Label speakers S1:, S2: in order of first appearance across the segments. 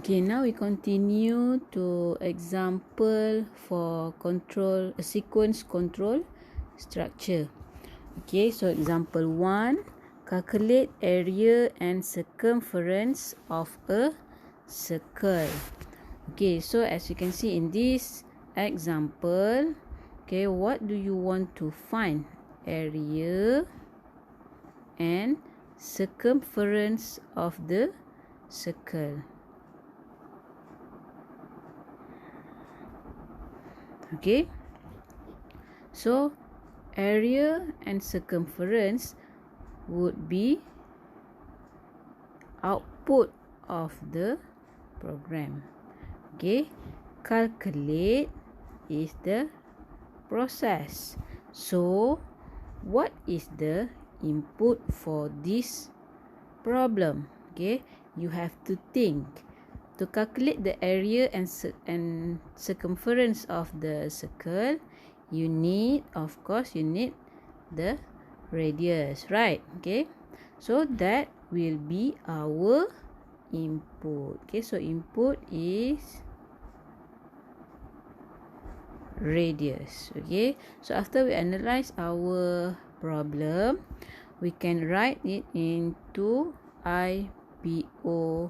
S1: Okay, now we continue to example for control a sequence control structure. Okay, so example 1, calculate area and circumference of a circle. Okay, so as you can see in this example, okay, what do you want to find? Area and circumference of the circle. Okay, so area and circumference would be output of the program. Okay, calculate is the process. So what is the input for this problem? Okay, you have to think. To calculate the area and circumference of the circle, you need, of course, you need the radius, right? Okay, so that will be our input. Okay, so input is radius. Okay, so after we analyze our problem, we can write it into IPO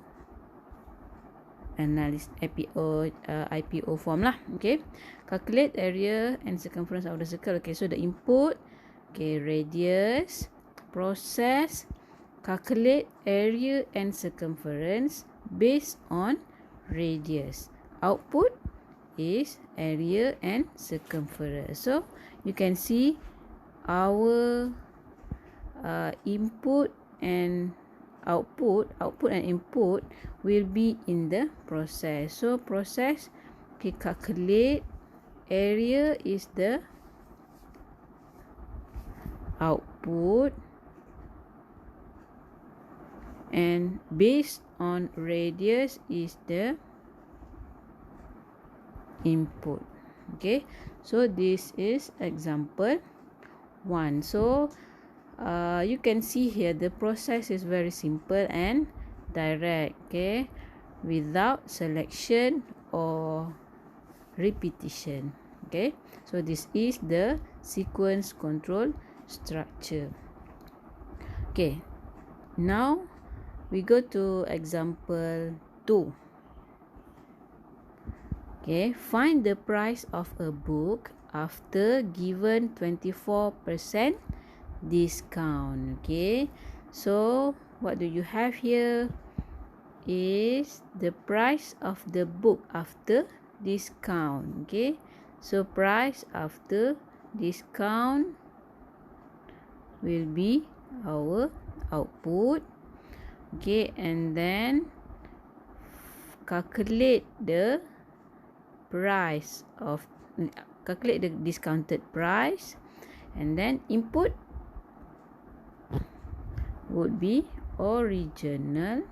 S1: IPO form lah. Okay, calculate area and circumference of the circle. Okay, so the input, okay, radius, process, calculate area and circumference based on radius. Output is area and circumference. So you can see our input and output and input will be in the process. So process, okay, calculate area is the output and based on radius is the input. Okay, so this is example 1. So you can see here the process is very simple and direct, okay, without selection or repetition. Okay, so this is the sequence control structure. Okay, now we go to example 2. Okay, find the price of a book after given 24% discount. Okay, so what do you have here is the price of the book after discount. Okay, so price after discount will be our output. Okay, and then calculate the price of calculate the discounted price, and then input would be original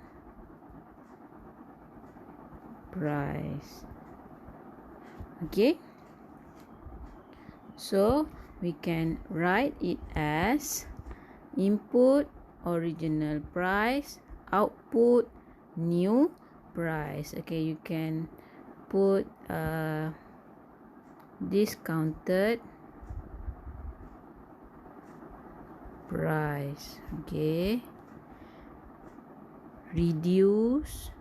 S1: price. Okay, so we can write it as input original price, output new price. Okay, you can put discounted price. Okay, reduce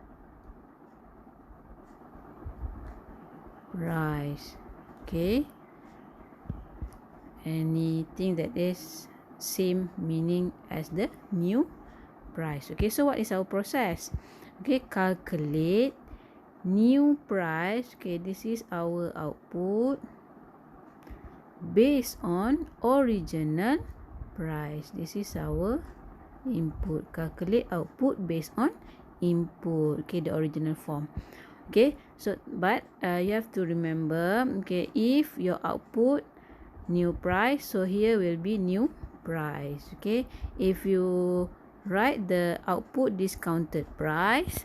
S1: price. Okay, anything that is same meaning as the new price. Okay, so what is our process? Okay, calculate new price. Okay, this is our output based on original price. This is our input. Calculate output based on input. Okay, the original form. Okay, so but you have to remember, okay, if your output new price, so here will be new price. Okay, if you write the output discounted price,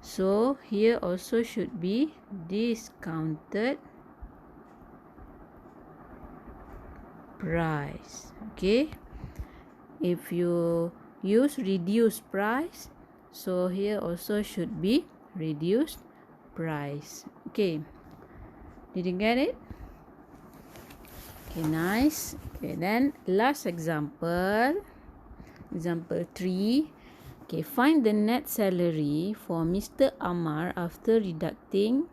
S1: so here also should be discounted price. Okay, if you use reduced price, so here also should be reduced price. Okay, did you get it? Okay, nice. Okay, then last example. Example 3. Okay, find the net salary for Mr. Amar after deducting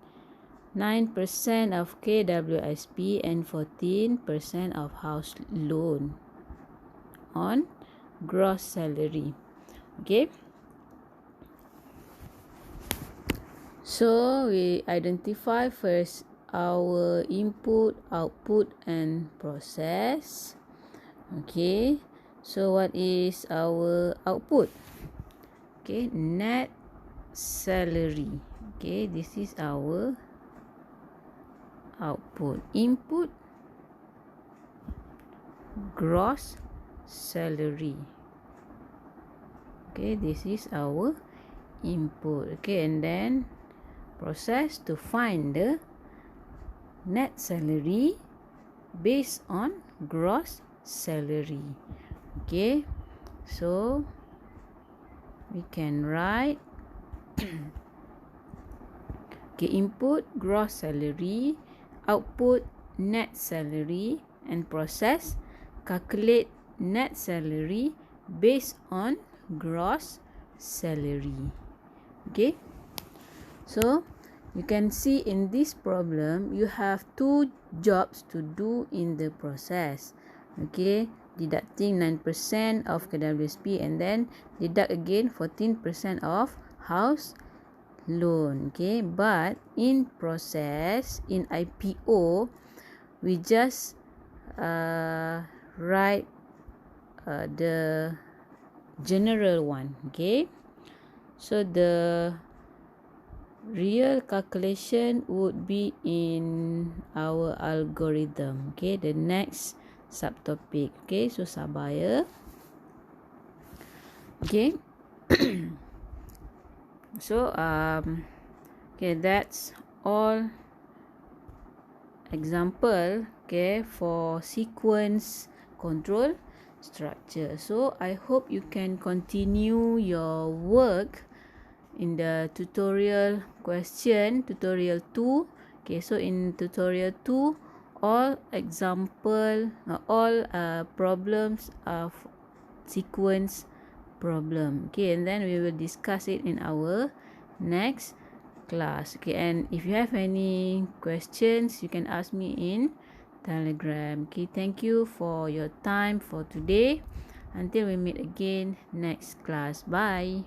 S1: 9% of KWSP and 14% of house loan on gross salary. Okay. So we identify first our input, output and process. Okay. So what is our output? Okay, net salary. Okay, this is our output. Input, gross salary. Okay, this is our input. Okay, and then process to find the net salary based on gross salary. Okay, so we can write okay, input gross salary, output net salary, and process calculate net salary based on gross salary. Okay, so you can see in this problem you have two jobs to do in the process. Okay, deducting 9% of KWSP and then deduct again 14% of house loan. Okay, but in process, in IPO, we just write the general one. Okay, so the real calculation would be in our algorithm. Okay, the next subtopic. Okay, so sabar ya. Okay. So okay, that's all example, okay, for sequence control structure. So I hope you can continue your work in the tutorial question, tutorial 2. Okay, so in tutorial 2, all example, all problems of sequence problem. Okay, and then we will discuss it in our next class. Okay, and if you have any questions, you can ask me in Telegram. Okay, thank you for your time for today. Until we meet again next class. Bye.